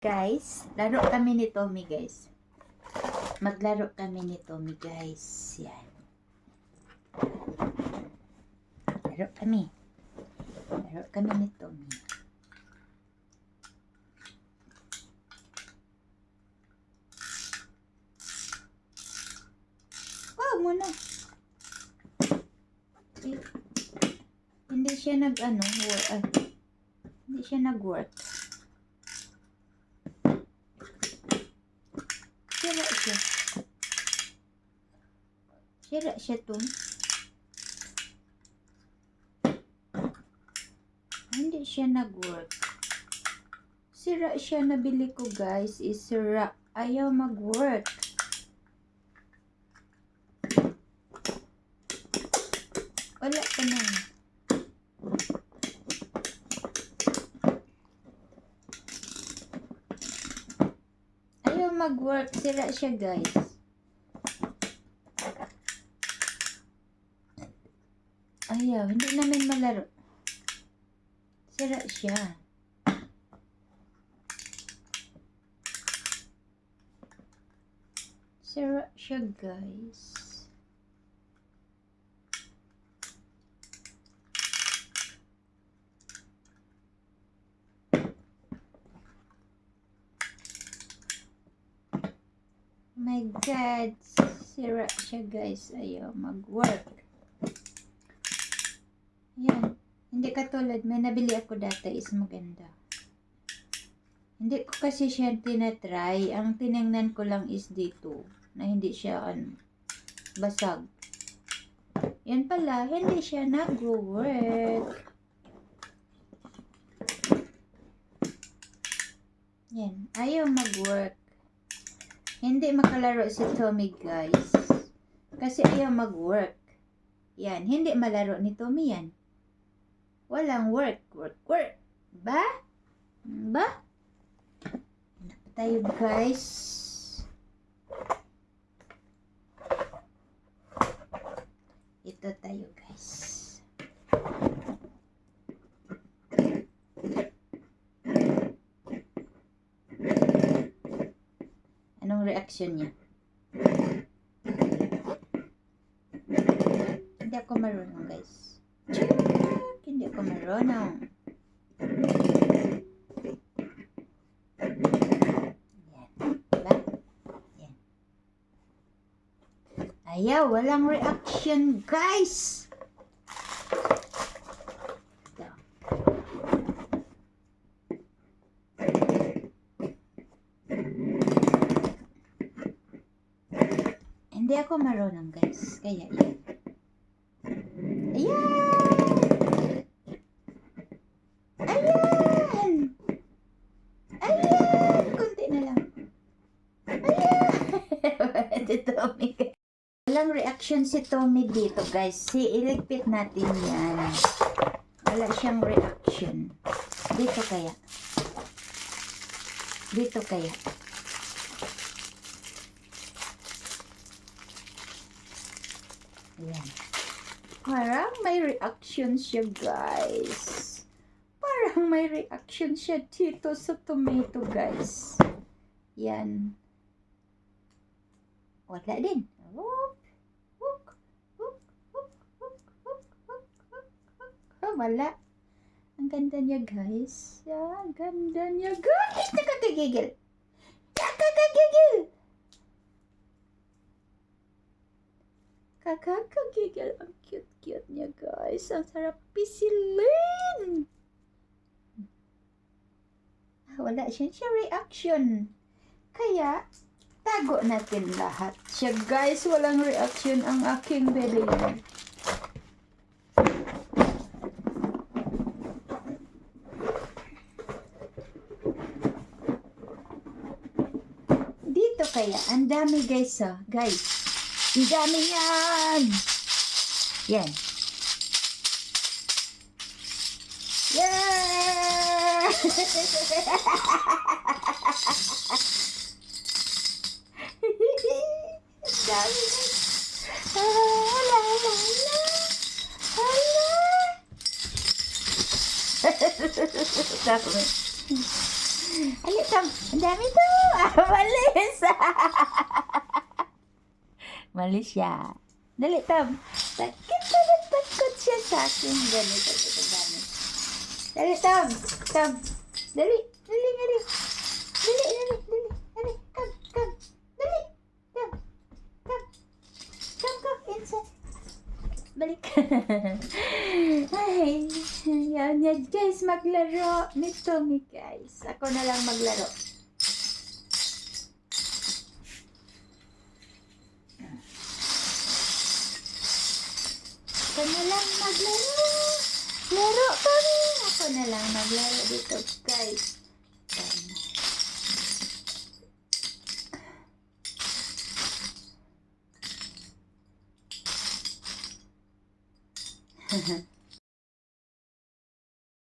Guys, laro kami ni Tommy, guys. Maglaro kami ni Tommy, guys. Yan. Laro kami. Laro kami ni Tommy. Wow, muna. Hindi siya hindi siya nag-work. Sira siya to. Hindi siya nag-work. Sira siya, nabili ko, guys. Is sira. Ayaw mag-work. Wala ka na. Ayaw mag-work. Sira siya, guys. Ayaw, hindi namin malaro. Sira siya. Sira siya, guys. My God, sira siya, guys. Ayaw mag-work. Yan. Hindi katulad, may nabili ako dati is maganda. Hindi ko kasi siya tinatry. Ang tinignan ko lang is dito. Na hindi siya basag. Yan pala, hindi siya nag-work. Yan. Ayaw mag-work. Hindi makalaro si Tommy, guys. Kasi ayaw mag-work. Yan. Hindi malaro ni Tommy yan. Walang work. Ba? Ba? Hanap tayo, guys. Ito tayo, guys. Anong reaction niya? Hindi ako marunong, guys. Hindi ako marunong. Yan. Diba? Yan. Ayaw, walang reaction, guys. Ito. Hindi ako marunong, guys. Kaya yan. Ayan! Ayan! Ayan! Kunti na lang. Ayan! Si Tommy. Walang reaction si Tommy dito, guys. Iligpit natin yan. Wala siyang reaction. Dito kaya. Dito kaya. Ayan. Parang may reaction siya, guys. Parang may reaction siya dito sa tomato, guys. Yan. Wala din. Wala. Ang ganda niya, guys. Ang ganda niya, guys. Nakakagigil. Nakakagigil. Kakakagigil. Ang cute-cute niya, guys. Ang sarap pisilin. Wala siya reaction. Kaya, tago natin lahat siya, guys. Walang reaction ang aking belly. Dito kaya, ang dami, guys, guys. Ang dami yan. Yan. Yeah! Dami. Hala. Sabi. Ali, Tam. Ang dami to. Malis. Malis siya. Dali, Tam. Takot na takot siya sa akin. Ganito, dami. Dali, Tam. Tam. Dali. Dali, dali. Dali, dali, dali. Dali, come, come. Dali. Come. Come. Come, come. Inside. Balik. Ay, yan yan guys, maglaro nito mi guys. Ako na lang maglaro. Ako na lang maglaro. Laro kami. Ako na lang maglaro dito guys. Haha.